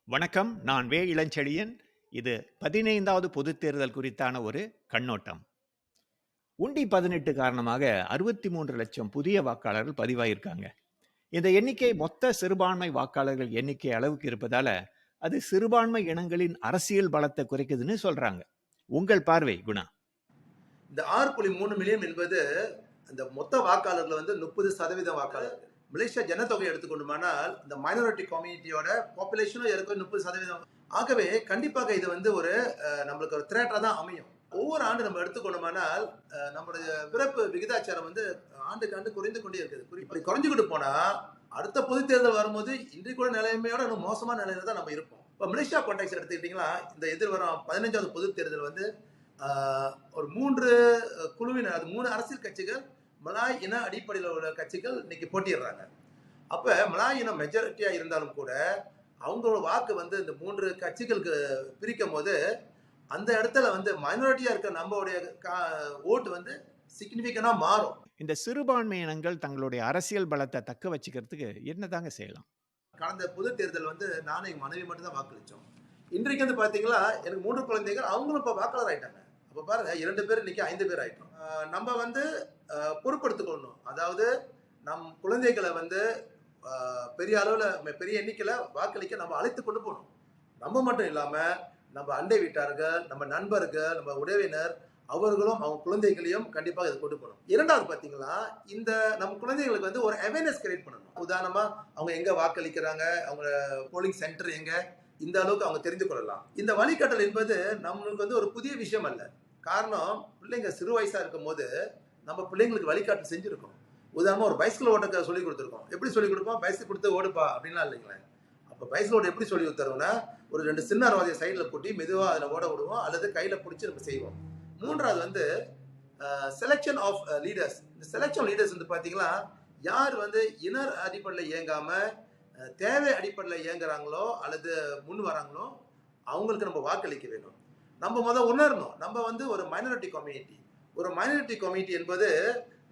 வணக்கம். நான் வே. இளஞ்செழியன். இது 15வது பொதுத் தேர்தல் குறித்தான ஒரு கண்ணோட்டம். உண்டி 18 காரணமாக 63,00,000 புதிய வாக்காளர்கள் பதிவாயிருக்காங்க. இந்த எண்ணிக்கை மொத்த சிறுபான்மை வாக்காளர்கள் எண்ணிக்கை அளவுக்கு இருப்பதால, அது சிறுபான்மை இனங்களின் அரசியல் பலத்தை குறைக்குதுன்னு சொல்றாங்க. உங்கள் பார்வை, குணா? இந்த 6.3 மில்லியன் என்பது அந்த மொத்த வாக்காளர்கள் வந்து 30% வாக்காளர். மலேசியா ஜனத்தொகை எடுத்துக்கொண்டுமானால் இந்த மைனாரிட்டி கம்யூனிட்டியோட பாப்புலேஷனும் இருக்க 30%. ஆகவே கண்டிப்பாக இது வந்து ஒரு நம்மளுக்கு ஒரு த்ரெட்டா தான் அமையும். ஒவ்வொரு ஆண்டு நம்ம எடுத்துக்கொண்டோமானால் நம்மளுடைய பிறப்பு விகிதாச்சாரம் வந்து ஆண்டுக்கு ஆண்டு குறைந்து கொண்டே இருக்குது. இப்படி குறைஞ்சுக்கிட்டு போனா அடுத்த பொது தேர்தல் வரும்போது இன்றைக்கு கூட நிலைமையோட இன்னும் மோசமான நிலையில தான் நம்ம இருப்போம். இப்போ மலேசியா கான்டெக்ட் எடுத்துக்கிட்டீங்கன்னா இந்த எதிர்வரும் 15வது பொது தேர்தல் வந்து ஒரு 3 குழுவினர், அது 3 அரசியல் கட்சிகள் மலாய் இன அடிப்படையில் உள்ள கட்சிகள் இன்னைக்கு போட்டியிடுறாங்க. அப்ப மலாய் இனம் மெஜாரிட்டியா இருந்தாலும் கூட அவங்களோட வாக்கு வந்து இந்த 3 கட்சிகளுக்கு பிரிக்கும் போது அந்த இடத்துல வந்து மைனாரிட்டியா இருக்க நம்மளுடைய ஓட்டு வந்து சிக்னிபிகண்டா மாறும். இந்த சிறுபான்மை இனங்கள் தங்களுடைய அரசியல் பலத்தை தக்க வச்சுக்கிறதுக்கு என்னதாங்க செய்யலாம்? கடந்த பொது தேர்தல் வந்து நானும் எங்க மனைவி மட்டும் தான் வாக்களிச்சோம். இன்றைக்கு வந்து பாத்தீங்களா எனக்கு 3 குழந்தைகள், அவங்களும் இப்ப வாக்காளர் ஆயிட்டாங்க. அப்ப பாருங்க 2 பேர் இன்னைக்கு 5 பேர் ஆயிட்டோம். நம்ம வந்து பொறுப்படுத்திக் கொள்ளணும். அதாவது நம் குழந்தைகளை வந்து பெரிய அளவுல பெரிய எண்ணிக்கையில வாக்களிக்க நம்ம அழைத்து கொண்டு போகணும். நம்ம மட்டும் இல்லாம நம்ம அண்டை வீட்டார்கள், நம்ம நண்பர்கள், நம்ம உறவினர் அவர்களும் அவங்க குழந்தைகளையும் கண்டிப்பாக இது கொண்டு போகணும். இரண்டாவது பாத்தீங்களா, இந்த நம்ம குழந்தைகளுக்கு வந்து ஒரு அவேர்னஸ் கிரியேட் பண்ணணும். உதாரணமா அவங்க எங்க வாக்களிக்கிறாங்க, அவங்க போலிங் சென்டர் எங்க, இந்த அளவுக்கு அவங்க தெரிந்து கொள்ளலாம். இந்த வழிகாட்டல் என்பது நம்மளுக்கு வந்து ஒரு புதிய விஷயம் அல்ல. காரணம், பிள்ளைங்க சிறு வயசா இருக்கும் போது நம்ம பிள்ளைங்களுக்கு வழிகாட்டல் செஞ்சிருக்கோம். உதாரணமா ஒரு பைசிக்கல் ஓட்ட சொல்லி கொடுத்துருக்கோம். எப்படி சொல்லி கொடுப்போம்? பைசிக்கல் கொடுத்து ஓடுப்பா அப்படின்லாம் இல்லைங்களேன். அப்ப பைசிக்கல் ஓட்ட எப்படி சொல்லி தருவோம்னா, ஒரு 2 சின்ன அரவாதியை சைடில் போட்டி மெதுவா அதில் ஓட விடுவோம், அல்லது கையில பிடிச்சி நம்ம செய்வோம். மூன்றாவது வந்து செலெக்ஷன் ஆஃப் லீடர்ஸ். இந்த செலெக்ஷன் லீடர்ஸ் வந்து பாத்தீங்கன்னா யார் வந்து இனர் அடிப்படையில் இயங்காம தேவை அடிப்படையில் இயங்குறாங்களோ அல்லது முன் வராங்களோ அவங்களுக்கு நம்ம வாக்களிக்க வேணும். நம்ம முதல் உணரணும், நம்ம வந்து ஒரு மைனாரிட்டி கம்யூனிட்டி. ஒரு மைனாரிட்டி கம்யூனிட்டி என்பது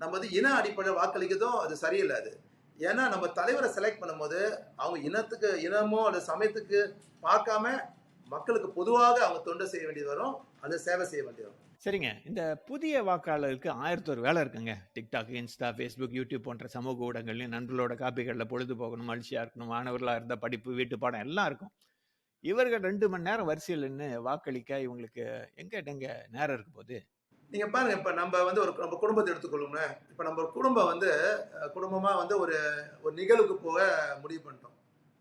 நம்ம வந்து இன அடிப்படையில் வாக்களிக்கிறதும் அது சரியில்லை. அது ஏன்னா நம்ம தலைவரை செலக்ட் பண்ணும்போது அவங்க இனத்துக்கு இனமோ அல்லது சமயத்துக்கு பார்க்காம மக்களுக்கு பொதுவாக அவங்க தொண்டு செய்ய வேண்டியது வரும், அது சேவை செய்ய வேண்டியது வரும். சரிங்க. இந்த புதிய வாக்காளருக்கு 1001 வேலை இருக்குங்க. டிக்டாக், இன்ஸ்டா, ஃபேஸ்புக், யூடியூப் போன்ற சமூக ஊடகங்கள்லையும் நண்பர்களோட காப்பிகளில் பொழுது போகணும், மகிழ்ச்சியாக இருக்கணும், மாணவர்களாக இருந்தால் படிப்பு, வீட்டு பாடம் எல்லாம் இருக்கும். இவர்கள் 2 மணி நேரம் வரிசையில் நின்று வாக்களிக்க இவங்களுக்கு எங்க நேரம் இருக்க போகுது? நீங்க பாருங்க, இப்ப நம்ம வந்து நம்ம குடும்பத்தை எடுத்துக்கொள்ளுங்க. இப்ப நம்ம ஒரு குடும்பம் வந்து குடும்பமா வந்து ஒரு ஒரு நிகழ்வுக்கு போக முடிவு பண்ணிட்டோம்.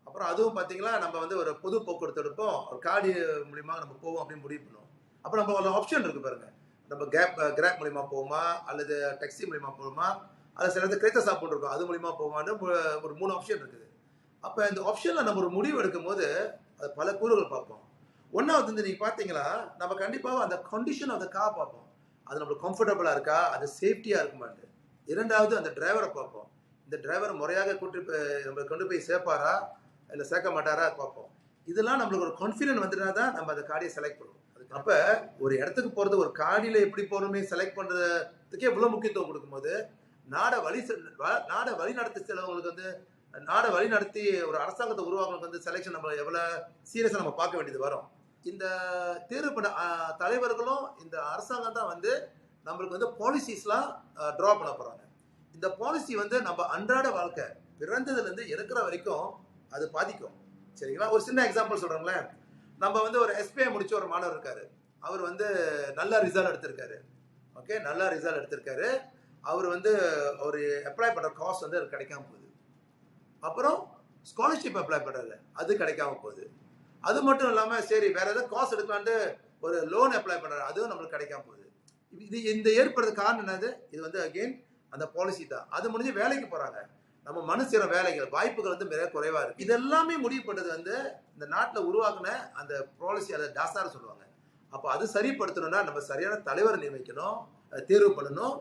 அப்புறம் அதுவும் பாத்தீங்கன்னா நம்ம வந்து ஒரு பொது போக்குவரத்து எடுப்போம், ஒரு காடி மூலியமா நம்ம போவோம் அப்படின்னு முடிவு பண்ணுவோம். அப்ப நம்ம ஒரு ஆப்ஷன் இருக்கு பாருங்க. நம்ம கிராப் மூலியமா போவோமா, அல்லது டாக்ஸி மூலியமா போவோமா, அல்லது சில இடத்துல கிரேத்த சாப்பிட்டு இருக்கும் அது மூலியமா போவோமான்னு ஒரு 3 ஆப்ஷன் இருக்குது. அப்ப இந்த ஆப்ஷன்ல நம்ம ஒரு முடிவு எடுக்கும் போது அது பல கூறுகள் பார்ப்போம். ஒன்னாவது வந்து நீங்க பாத்தீங்கன்னா நம்ம கண்டிப்பாக அந்த கண்டிஷன் ஆஃப் த கார் பார்ப்போம். அது நம்மளுக்கு கம்ஃபர்டபுளா இருக்கா, அது சேஃப்டியா இருக்குமான்னு. இரண்டாவது அந்த டிரைவரை பார்ப்போம். இந்த டிரைவர் முறையாக நம்ம கொண்டு போய் சேர்ப்பாரா இல்லை சேர்க்க மாட்டாரா பார்ப்போம். இதெல்லாம் நம்மளுக்கு ஒரு கான்ஃபிடென்ட் வந்துட்டா தான் நம்ம அந்த காடியை செலக்ட் பண்ணுவோம். அப்ப ஒரு இடத்துக்கு போறது, ஒரு காடியில எப்படி போறோமே செலக்ட் பண்றதுக்கே இவ்வளவு முக்கியத்துவம் கொடுக்கும்போது நாடை வழி நடத்தி செலவங்களுக்கு வந்து நாடை வழி நடத்தி ஒரு அரசாங்கத்தை உருவாக்குறதுக்கு வந்து செலெக்ஷன் நம்ம எவ்வளவு சீரியஸா நம்ம பார்க்க வேண்டியது வரும். இந்த தேர்வு பண்ண தலைவர்களும் இந்த அரசாங்கம் தான் வந்து நம்மளுக்கு வந்து பாலிசிஸ்லாம் ட்ரா பண்ண போறாங்க. இந்த பாலிசி வந்து நம்ம அன்றாட வாழ்க்கை பிறந்ததுல இருந்து இருக்கிற வரைக்கும் அது பாதிக்கும். சரிங்களா? ஒரு சின்ன எக்ஸாம்பிள் சொல்றேங்களேன். நம்ம வந்து ஒரு எஸ்பிஐ முடிச்ச ஒரு மாணவர் இருக்காரு. அவர் வந்து நல்ல ரிசல்ட் எடுத்திருக்காரு. ஓகே, நல்ல ரிசல்ட் எடுத்திருக்காரு. அவர் வந்து ஒரு அப்ளை பண்ற காஸ்ட் வந்து அது கிடைக்காம போகுது. அப்புறம் ஸ்காலர்ஷிப் அப்ளை பண்றாரு, அது கிடைக்காம போகுது. அது மட்டும் இல்லாம சரி வேற ஏதாவது காசு எடுக்கலான்ட்டு ஒரு லோன் அப்ளை பண்றாரு, அதுவும் நம்மளுக்கு கிடைக்காம போகுது. இது இந்த ஏற்படுறது காரணம் என்னது? இது வந்து அகெயின் அந்த பாலிசி தான். அது முடிஞ்சு வேலைக்கு போறாங்க. நம்ம மனுஷர வேலைகள் வாய்ப்புகள் வந்து மிக குறைவா இருக்கு. இதெல்லாமே முடிவு பண்ணது வந்து இந்த நாட்டில் உருவாக்குன அந்த பாலிசி, அதை டாசார் சொல்லுவாங்க. அப்போ அது சரிப்படுத்தணும்னா நம்ம சரியான தலைவரை நியமிக்கணும், தேர்வு பண்ணணும்,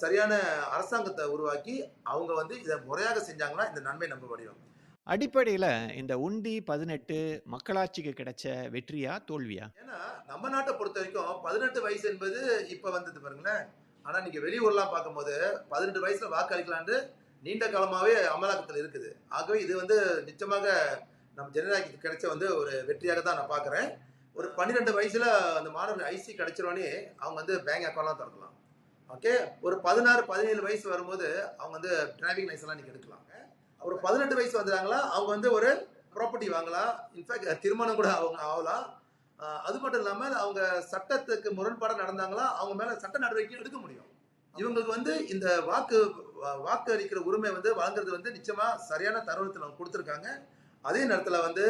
சரியான அரசாங்கத்தை உருவாக்கி அவங்க வந்து இதை முறையாக செஞ்சாங்கன்னா இந்த நன்மை நம்ம வடிவம். அடிப்படையில் இந்த உண்டி 18 மக்களாட்சிக்கு கிடைச்ச வெற்றியா தோல்வியா? ஏன்னா நம்ம நாட்டை பொறுத்த வரைக்கும் 18 வயசு என்பது இப்ப வந்தது பாருங்களேன். ஆனா நீங்க வெளியூர்லாம் பார்க்கும்போது 18 வயசுல வாக்களிக்கலான்னு நீண்ட காலமாவே அமலாக்கத்தில் இருக்குது. ஆகவே இது வந்து நிச்சயமாக நம்ம ஜனநாயகத்துக்கு கிடைச்ச வந்து ஒரு வெற்றியாக தான் நான் பார்க்குறேன். ஒரு 12 வயசுல அந்த மாணவர்கள் ஐசி கிடைச்சிரோனே அவங்க வந்து பேங்க் அக்கவுண்ட்லாம் திறக்கலாம். ஓகே. ஒரு 16, 17 வயசு வரும்போது அவங்க வந்து டிரைவிங் லைசன்ஸ்லாம் நீங்க எடுக்கலாங்க. ஒரு 18 வயசு வந்துட்டாங்களா அவங்க வந்து ஒரு ப்ராப்பர்ட்டி வாங்கலாம். இன்ஃபேக்ட் திருமணம் கூட அவங்க ஆகலாம். அது மட்டும் இல்லாம அவங்க சட்டத்துக்கு முரண்பாடா நடந்தாங்களா அவங்க மேல சட்ட நடவடிக்கை எடுக்க முடியும். இவங்களுக்கு வந்து இந்த வாக்கு அளிக்கிற உரிமை வந்து வழங்குறது வந்து நிச்சயமா சரியான தருணத்தில் அவங்க கொடுத்துருக்காங்க. அதே நேரத்துல வந்து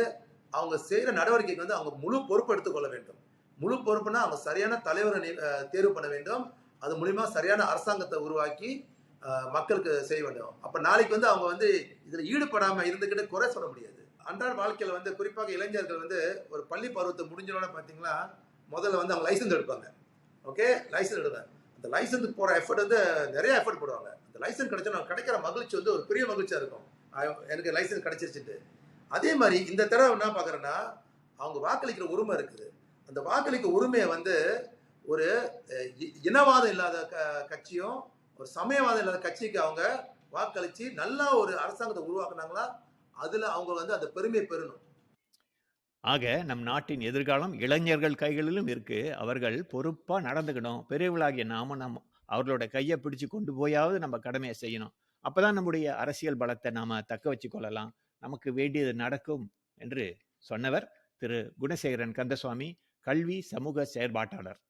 அவங்க செய்யற நடவடிக்கைக்கு வந்து அவங்க முழு பொறுப்பு எடுத்துக்கொள்ள வேண்டும். முழு பொறுப்புனா அவங்க சரியான தலைவரை தேர்வு பண்ண வேண்டும். அது மூலியமா சரியான அரசாங்கத்தை உருவாக்கி மக்களுக்கு செய்ய வேண்டும். அப்ப நாளைக்கு வந்து அவங்க வந்து இதுல ஈடுபடாம இருந்துகிட்டு குறை சொல்ல முடியாது. அன்றாட வாழ்க்கையில வந்து குறிப்பாக இளைஞர்கள் வந்து ஒரு பள்ளி பருவத்தை முடிஞ்சோட பாத்தீங்கன்னா முதல்ல வந்து அவங்க லைசன்ஸ் எடுப்பாங்க. ஓகே, லைசன்ஸ் எடுப்பாங்க. அந்த லைசன்ஸுக்கு போற எஃபர்ட் வந்து நிறைய எஃபர்ட் போடுவாங்க. அந்த லைசன்ஸ் கிடைச்சா கிடைக்கிற மகிழ்ச்சி வந்து ஒரு பெரிய மகிழ்ச்சியா இருக்கும். எனக்கு லைசன்ஸ் கிடைச்சிருச்சுட்டு. அதே மாதிரி இந்த தடவை என்ன பார்க்குறேன்னா அவங்க வாக்களிக்கிற உரிமை இருக்குது. அந்த வாக்களிக்கிற உரிமையை வந்து ஒரு இனவாதம் இல்லாத கட்சியும் ஒரு சமயவாதம் இல்லாத கட்சிக்கு அவங்க வாக்களிச்சு நல்லா ஒரு அரசாங்கத்தை உருவாக்குனாங்களா அதுல அவங்க வந்து அந்த பெருமையை பெறணும். ஆக நம் நாட்டின் எதிர்காலம் இளைஞர்கள் கைகளிலும் இருக்கு. அவர்கள் பொறுப்பா நடந்துக்கணும். பெரியவர்களாகிய நாம அவர்களோட கையை பிடிச்சு கொண்டு போயாவது நம்ம கடமையை செய்யணும். அப்பதான் நம்முடைய அரசியல் பலத்தை நாம தக்க வச்சுக் கொள்ளலாம். நமக்கு வேண்டியது நடக்கும் என்று சொன்னவர் திரு குணசேகரன் கந்தசுவாமி, கல்வி சமூக செயற்பாட்டாளர்.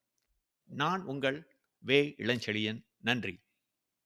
நான் உங்கள் வே. இளஞ்செழியன். நன்றி.